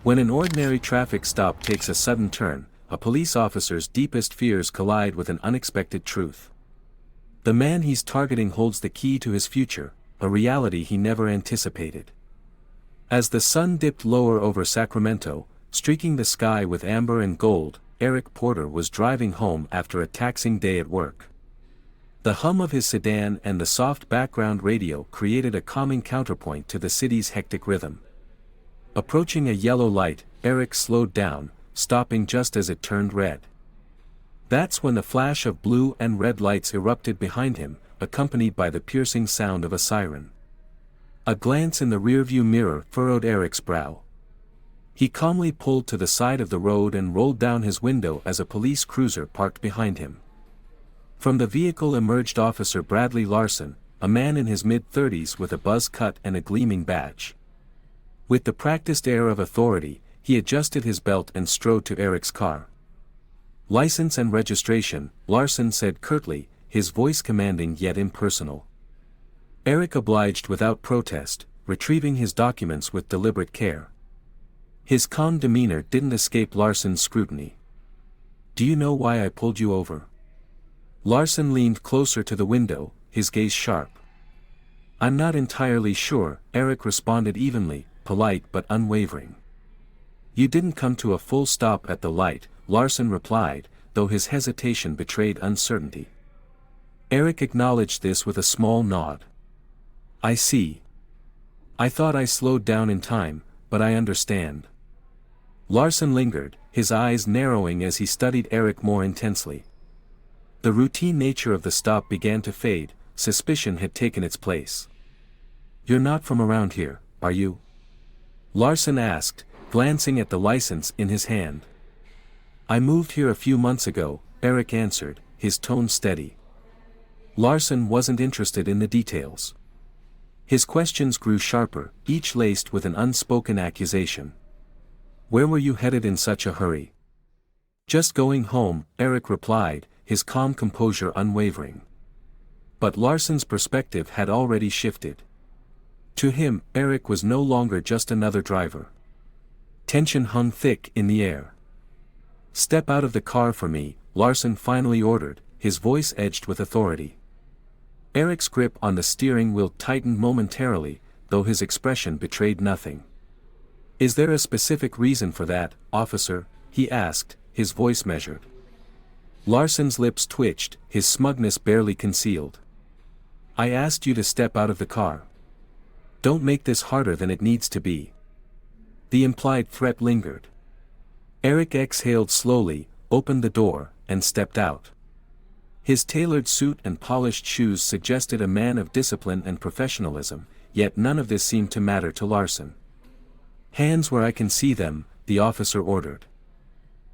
When an ordinary traffic stop takes a sudden turn, a police officer's deepest fears collide with an unexpected truth. The man he's targeting holds the key to his future, a reality he never anticipated. As the sun dipped lower over Sacramento, streaking the sky with amber and gold, Eric Porter was driving home after a taxing day at work. The hum of his sedan and the soft background radio created a calming counterpoint to the city's hectic rhythm. Approaching a yellow light, Eric slowed down, stopping just as it turned red. That's when the flash of blue and red lights erupted behind him, accompanied by the piercing sound of a siren. A glance in the rearview mirror furrowed Eric's brow. He calmly pulled to the side of the road and rolled down his window as a police cruiser parked behind him. From the vehicle emerged Officer Bradley Larson, a man in his mid-30s with a buzz cut and a gleaming badge. With the practiced air of authority, he adjusted his belt and strode to Eric's car. "License and registration," Larson said curtly, his voice commanding yet impersonal. Eric obliged without protest, retrieving his documents with deliberate care. His calm demeanor didn't escape Larson's scrutiny. "Do you know why I pulled you over?" Larson leaned closer to the window, his gaze sharp. "I'm not entirely sure," Eric responded evenly, polite but unwavering. "You didn't come to a full stop at the light," Larson replied, though his hesitation betrayed uncertainty. Eric acknowledged this with a small nod. "I see. I thought I slowed down in time, but I understand." Larson lingered, his eyes narrowing as he studied Eric more intensely. The routine nature of the stop began to fade, suspicion had taken its place. "You're not from around here, are you?" Larson asked, glancing at the license in his hand. "I moved here a few months ago," Eric answered, his tone steady. Larson wasn't interested in the details. His questions grew sharper, each laced with an unspoken accusation. "Where were you headed in such a hurry?" "Just going home," Eric replied, his calm composure unwavering. But Larson's perspective had already shifted. To him, Eric was no longer just another driver. Tension hung thick in the air. "Step out of the car for me," Larson finally ordered, his voice edged with authority. Eric's grip on the steering wheel tightened momentarily, though his expression betrayed nothing. "Is there a specific reason for that, officer?" he asked, his voice measured. Larson's lips twitched, his smugness barely concealed. "I asked you to step out of the car. Don't make this harder than it needs to be." The implied threat lingered. Eric exhaled slowly, opened the door, and stepped out. His tailored suit and polished shoes suggested a man of discipline and professionalism, yet none of this seemed to matter to Larson. "Hands where I can see them," the officer ordered.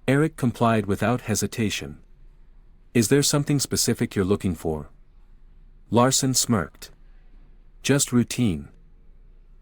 Eric complied without hesitation. "Is there something specific you're looking for?" Larson smirked. "Just routine.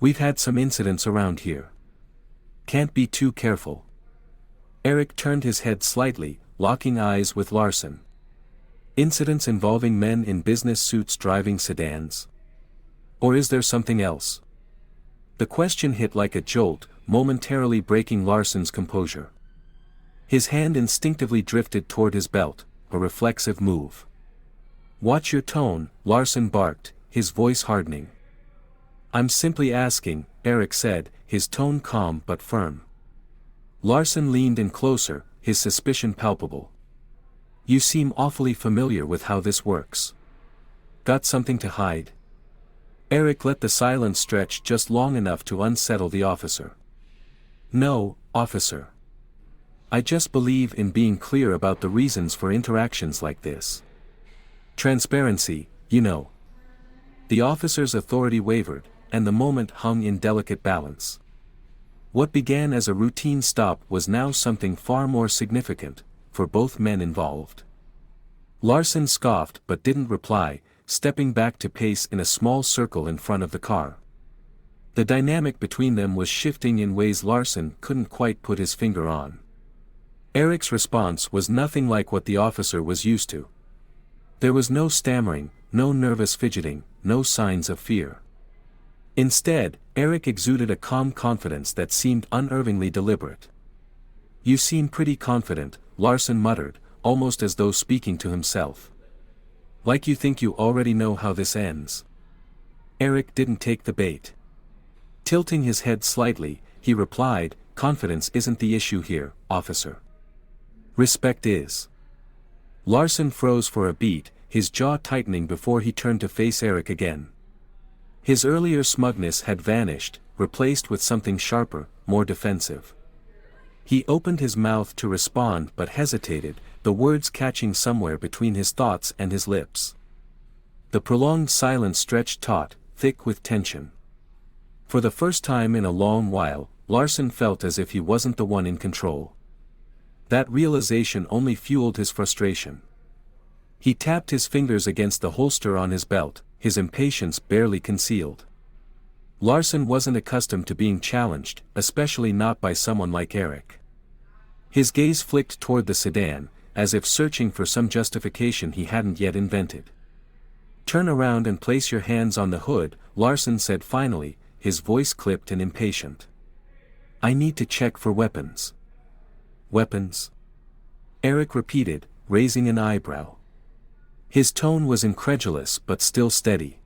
We've had some incidents around here. Can't be too careful." Eric turned his head slightly, locking eyes with Larson. "Incidents involving men in business suits driving sedans? Or is there something else?" The question hit like a jolt, momentarily breaking Larson's composure. His hand instinctively drifted toward his belt, a reflexive move. "Watch your tone," Larson barked, his voice hardening. "I'm simply asking," Eric said, his tone calm but firm. Larson leaned in closer, his suspicion palpable. "You seem awfully familiar with how this works. Got something to hide?" Eric let the silence stretch just long enough to unsettle the officer. "No, officer. I just believe in being clear about the reasons for interactions like this. Transparency, you know." The officer's authority wavered, and the moment hung in delicate balance. What began as a routine stop was now something far more significant, for both men involved. Larson scoffed but didn't reply, stepping back to pace in a small circle in front of the car. The dynamic between them was shifting in ways Larson couldn't quite put his finger on. Eric's response was nothing like what the officer was used to. There was no stammering, no nervous fidgeting, no signs of fear. Instead, Eric exuded a calm confidence that seemed unervingly deliberate. "You seem pretty confident," Larson muttered, almost as though speaking to himself. "Like you think you already know how this ends." Eric didn't take the bait. Tilting his head slightly, he replied, "Confidence isn't the issue here, officer. Respect is." Larson froze for a beat, his jaw tightening before he turned to face Eric again. His earlier smugness had vanished, replaced with something sharper, more defensive. He opened his mouth to respond but hesitated, the words catching somewhere between his thoughts and his lips. The prolonged silence stretched taut, thick with tension. For the first time in a long while, Larson felt as if he wasn't the one in control. That realization only fueled his frustration. He tapped his fingers against the holster on his belt, his impatience barely concealed. Larson wasn't accustomed to being challenged, especially not by someone like Eric. His gaze flicked toward the sedan, as if searching for some justification he hadn't yet invented. "Turn around and place your hands on the hood," Larson said finally, his voice clipped and impatient. "I need to check for weapons." "Weapons?" Eric repeated, raising an eyebrow. His tone was incredulous but still steady.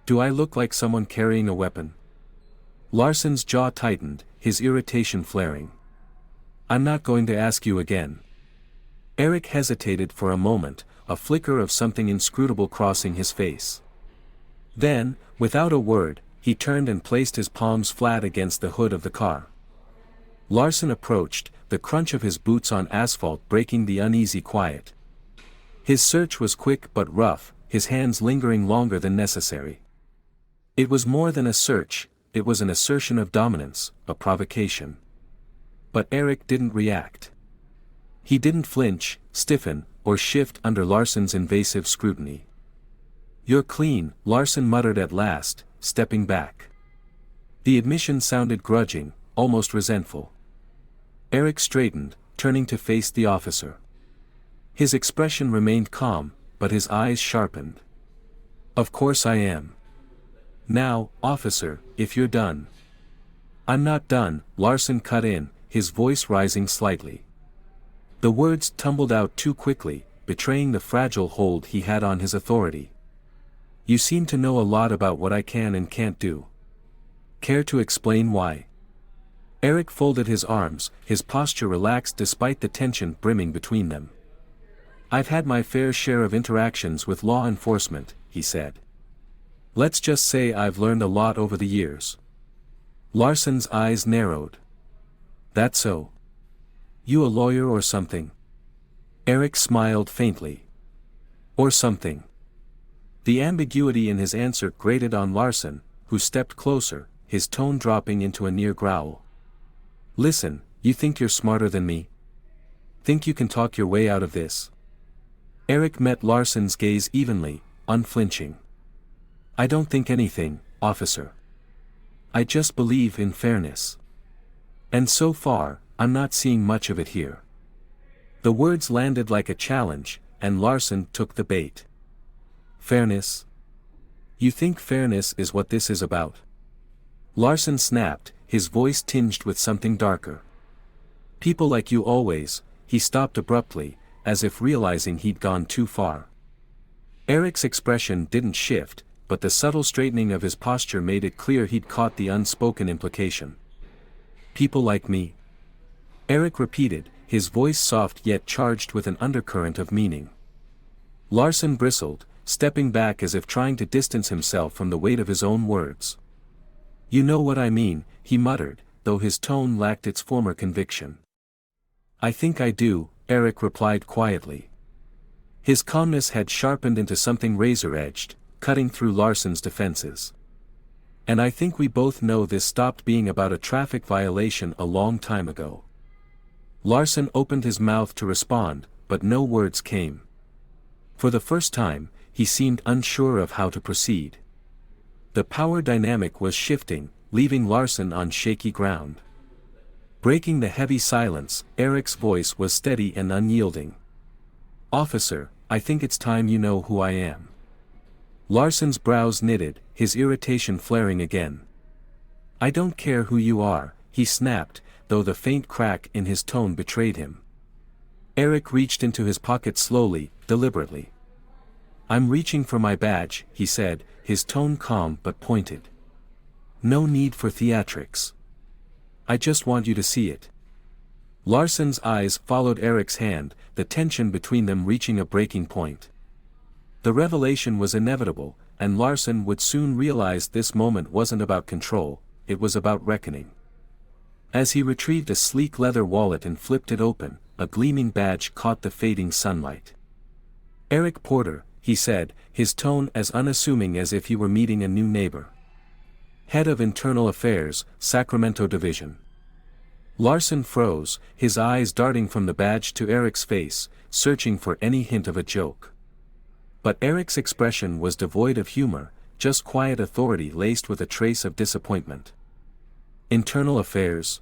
"Do I look like someone carrying a weapon?" Larson's jaw tightened, his irritation flaring. "I'm not going to ask you again." Eric hesitated for a moment, a flicker of something inscrutable crossing his face. Then, without a word, he turned and placed his palms flat against the hood of the car. Larson approached, the crunch of his boots on asphalt breaking the uneasy quiet. His search was quick but rough, his hands lingering longer than necessary. It was more than a search, it was an assertion of dominance, a provocation. But Eric didn't react. He didn't flinch, stiffen, or shift under Larson's invasive scrutiny. "You're clean," Larson muttered at last, stepping back. The admission sounded grudging, almost resentful. Eric straightened, turning to face the officer. His expression remained calm, but his eyes sharpened. "Of course I am. Now, officer, if you're done." "I'm not done," Larson cut in, his voice rising slightly. The words tumbled out too quickly, betraying the fragile hold he had on his authority. "You seem to know a lot about what I can and can't do. Care to explain why?" Eric folded his arms, his posture relaxed despite the tension brimming between them. "I've had my fair share of interactions with law enforcement," he said. "Let's just say I've learned a lot over the years." Larson's eyes narrowed. "That so? You a lawyer or something?" Eric smiled faintly. "Or something." The ambiguity in his answer grated on Larson, who stepped closer, his tone dropping into a near growl. "Listen, you think you're smarter than me? Think you can talk your way out of this?" Eric met Larson's gaze evenly, unflinching. "I don't think anything, officer. I just believe in fairness. And so far, I'm not seeing much of it here." The words landed like a challenge, and Larson took the bait. "Fairness? You think fairness is what this is about?" Larson snapped, his voice tinged with something darker. "People like you always," he stopped abruptly, as if realizing he'd gone too far. Eric's expression didn't shift, but the subtle straightening of his posture made it clear he'd caught the unspoken implication. "People like me?" Eric repeated, his voice soft yet charged with an undercurrent of meaning. Larson bristled, stepping back as if trying to distance himself from the weight of his own words. "You know what I mean," he muttered, though his tone lacked its former conviction. "I think I do," Eric replied quietly. His calmness had sharpened into something razor-edged, cutting through Larson's defenses. "And I think we both know this stopped being about a traffic violation a long time ago." Larson opened his mouth to respond, but no words came. For the first time, he seemed unsure of how to proceed. The power dynamic was shifting, leaving Larson on shaky ground. Breaking the heavy silence, Eric's voice was steady and unyielding. "Officer, I think it's time you know who I am." Larson's brows knitted, his irritation flaring again. "I don't care who you are," he snapped, though the faint crack in his tone betrayed him. Eric reached into his pocket slowly, deliberately. "I'm reaching for my badge," he said, his tone calm but pointed. "No need for theatrics. I just want you to see it." Larson's eyes followed Eric's hand, the tension between them reaching a breaking point. The revelation was inevitable, and Larson would soon realize this moment wasn't about control, it was about reckoning. As he retrieved a sleek leather wallet and flipped it open, a gleaming badge caught the fading sunlight. "Eric Porter," he said, his tone as unassuming as if he were meeting a new neighbor. "Head of Internal Affairs, Sacramento Division." Larson froze, his eyes darting from the badge to Eric's face, searching for any hint of a joke. But Eric's expression was devoid of humor, just quiet authority laced with a trace of disappointment. "Internal Affairs?"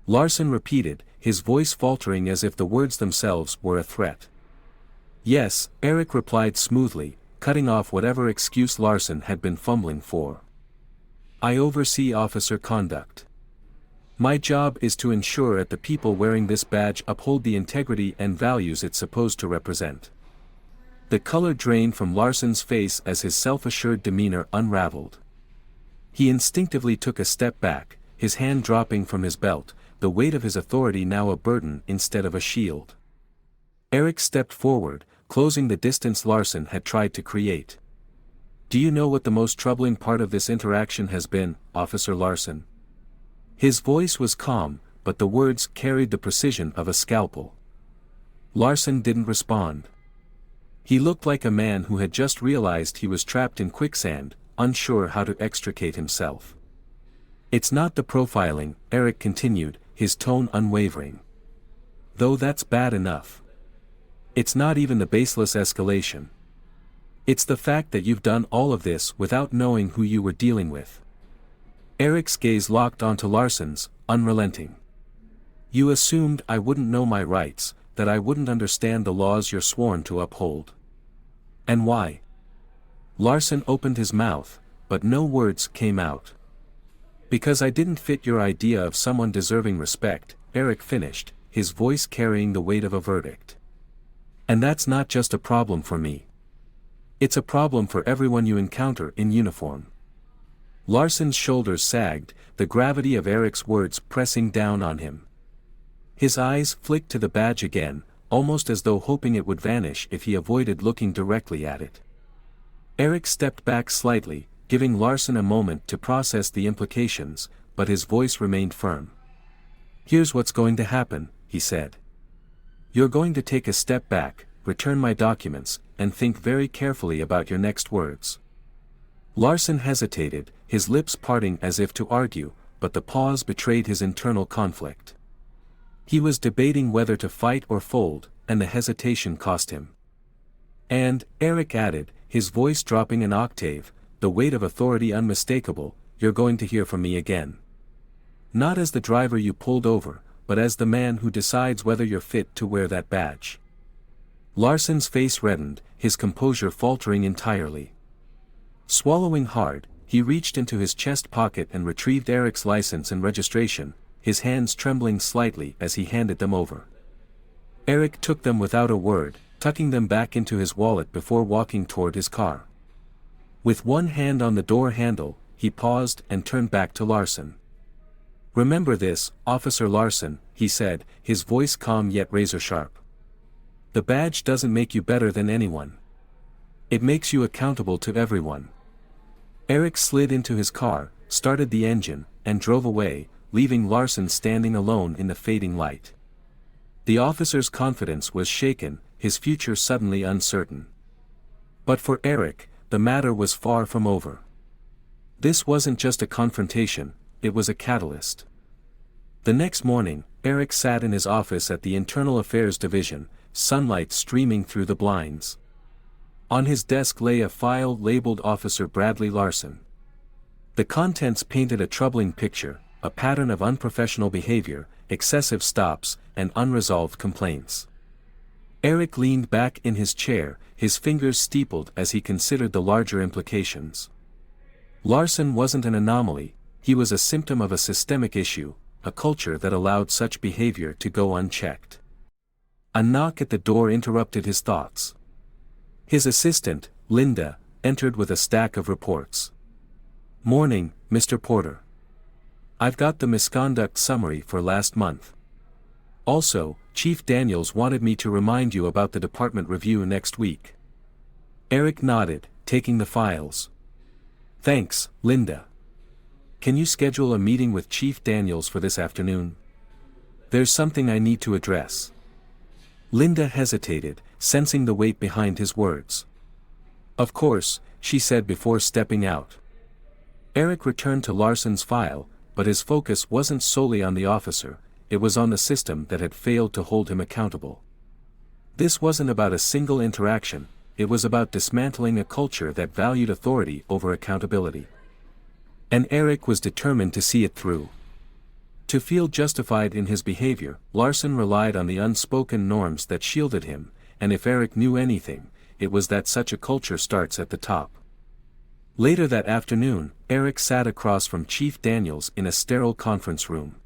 Larson repeated, his voice faltering as if the words themselves were a threat. "Yes," Eric replied smoothly, cutting off whatever excuse Larson had been fumbling for. "I oversee officer conduct. My job is to ensure that the people wearing this badge uphold the integrity and values it's supposed to represent." The color drained from Larson's face as his self-assured demeanor unraveled. He instinctively took a step back, his hand dropping from his belt, the weight of his authority now a burden instead of a shield. Eric stepped forward, closing the distance Larson had tried to create. "Do you know what the most troubling part of this interaction has been, Officer Larson?" His voice was calm, but the words carried the precision of a scalpel. Larson didn't respond. He looked like a man who had just realized he was trapped in quicksand, unsure how to extricate himself. "It's not the profiling," Eric continued, his tone unwavering. "Though that's bad enough. It's not even the baseless escalation. It's the fact that you've done all of this without knowing who you were dealing with." Eric's gaze locked onto Larson's, unrelenting. "You assumed I wouldn't know my rights, that I wouldn't understand the laws you're sworn to uphold. And why?" Larson opened his mouth, but no words came out. "Because I didn't fit your idea of someone deserving respect," Eric finished, his voice carrying the weight of a verdict. "And that's not just a problem for me. It's a problem for everyone you encounter in uniform." Larson's shoulders sagged, the gravity of Eric's words pressing down on him. His eyes flicked to the badge again, almost as though hoping it would vanish if he avoided looking directly at it. Eric stepped back slightly, giving Larson a moment to process the implications, but his voice remained firm. "Here's what's going to happen," he said. "You're going to take a step back, return my documents, and think very carefully about your next words." Larson hesitated, his lips parting as if to argue, but the pause betrayed his internal conflict. He was debating whether to fight or fold, and the hesitation cost him. "And," Eric added, his voice dropping an octave, the weight of authority unmistakable, "you're going to hear from me again. Not as the driver you pulled over, but as the man who decides whether you're fit to wear that badge." Larson's face reddened, his composure faltering entirely. Swallowing hard, he reached into his chest pocket and retrieved Eric's license and registration, his hands trembling slightly as he handed them over. Eric took them without a word, tucking them back into his wallet before walking toward his car. With one hand on the door handle, he paused and turned back to Larson. "Remember this, Officer Larson," he said, his voice calm yet razor-sharp. "The badge doesn't make you better than anyone. It makes you accountable to everyone." Eric slid into his car, started the engine, and drove away, leaving Larson standing alone in the fading light. The officer's confidence was shaken, his future suddenly uncertain. But for Eric, the matter was far from over. This wasn't just a confrontation, it was a catalyst. The next morning, Eric sat in his office at the Internal Affairs Division, sunlight streaming through the blinds. On his desk lay a file labeled Officer Bradley Larson. The contents painted a troubling picture, a pattern of unprofessional behavior, excessive stops, and unresolved complaints. Eric leaned back in his chair, his fingers steepled as he considered the larger implications. Larson wasn't an anomaly, he was a symptom of a systemic issue, a culture that allowed such behavior to go unchecked. A knock at the door interrupted his thoughts. His assistant, Linda, entered with a stack of reports. "Morning, Mr. Porter. I've got the misconduct summary for last month. Also, Chief Daniels wanted me to remind you about the department review next week." Eric nodded, taking the files. "Thanks, Linda. Can you schedule a meeting with Chief Daniels for this afternoon? There's something I need to address." Linda hesitated, sensing the weight behind his words. "Of course," she said before stepping out. Eric returned to Larson's file, but his focus wasn't solely on the officer, it was on the system that had failed to hold him accountable. This wasn't about a single interaction, it was about dismantling a culture that valued authority over accountability. And Eric was determined to see it through. To feel justified in his behavior, Larson relied on the unspoken norms that shielded him, and if Eric knew anything, it was that such a culture starts at the top. Later that afternoon, Eric sat across from Chief Daniels in a sterile conference room.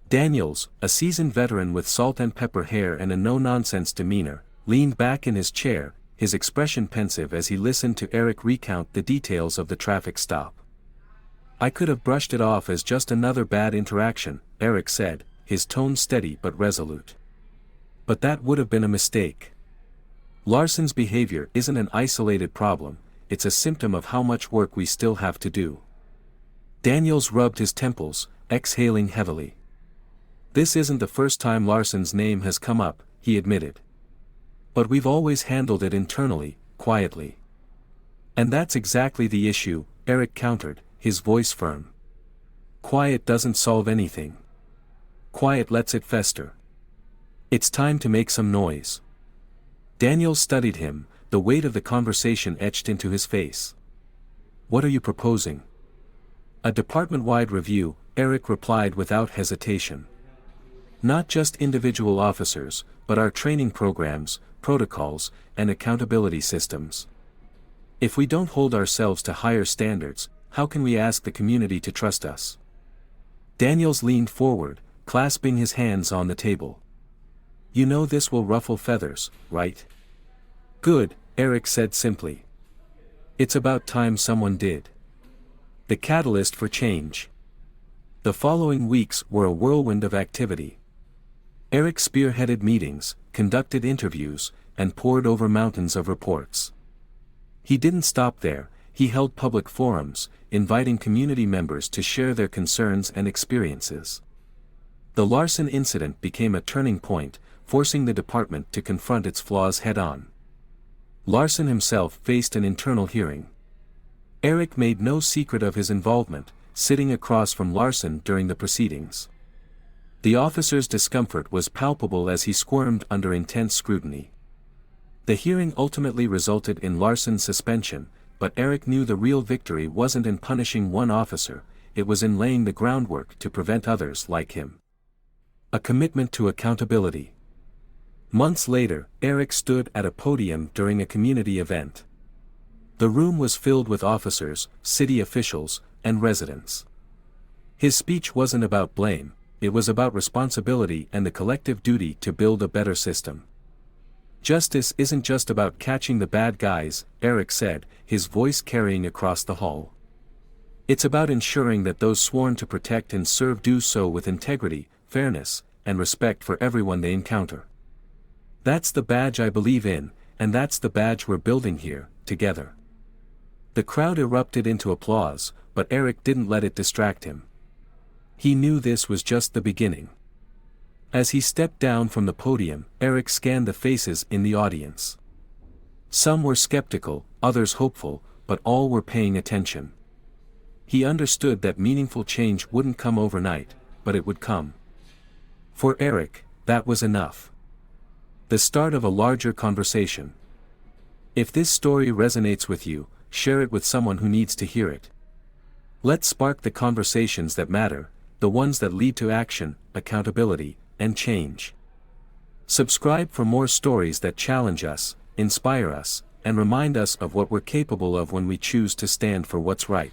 Daniels, a seasoned veteran with salt and pepper hair and a no-nonsense demeanor, leaned back in his chair, his expression pensive as he listened to Eric recount the details of the traffic stop. "I could have brushed it off as just another bad interaction," Eric said, his tone steady but resolute. "But that would have been a mistake. Larson's behavior isn't an isolated problem, it's a symptom of how much work we still have to do." Daniels rubbed his temples, exhaling heavily. "This isn't the first time Larson's name has come up," he admitted. "But we've always handled it internally, quietly." "And that's exactly the issue," Eric countered, his voice firm. "Quiet doesn't solve anything. Quiet lets it fester. It's time to make some noise." Daniels studied him, the weight of the conversation etched into his face. "What are you proposing?" "A department-wide review," Eric replied without hesitation. "Not just individual officers, but our training programs, protocols, and accountability systems. If we don't hold ourselves to higher standards, how can we ask the community to trust us?" Daniels leaned forward, clasping his hands on the table. "You know this will ruffle feathers, right?" "Good," Eric said simply. "It's about time someone did." The catalyst for change. The following weeks were a whirlwind of activity. Eric spearheaded meetings, conducted interviews, and pored over mountains of reports. He didn't stop there, he held public forums, inviting community members to share their concerns and experiences. The Larson incident became a turning point, forcing the department to confront its flaws head-on. Larson himself faced an internal hearing. Eric made no secret of his involvement, sitting across from Larson during the proceedings. The officer's discomfort was palpable as he squirmed under intense scrutiny. The hearing ultimately resulted in Larson's suspension, but Eric knew the real victory wasn't in punishing one officer, it was in laying the groundwork to prevent others like him. A commitment to accountability. Months later, Eric stood at a podium during a community event. The room was filled with officers, city officials, and residents. His speech wasn't about blame, it was about responsibility and the collective duty to build a better system. "Justice isn't just about catching the bad guys," Eric said, his voice carrying across the hall. "It's about ensuring that those sworn to protect and serve do so with integrity, fairness, and respect for everyone they encounter. That's the badge I believe in, and that's the badge we're building here, together." The crowd erupted into applause, but Eric didn't let it distract him. He knew this was just the beginning. As he stepped down from the podium, Eric scanned the faces in the audience. Some were skeptical, others hopeful, but all were paying attention. He understood that meaningful change wouldn't come overnight, but it would come. For Eric, that was enough. The start of a larger conversation. If this story resonates with you, share it with someone who needs to hear it. Let's spark the conversations that matter, the ones that lead to action, accountability, and change. Subscribe for more stories that challenge us, inspire us, and remind us of what we're capable of when we choose to stand for what's right.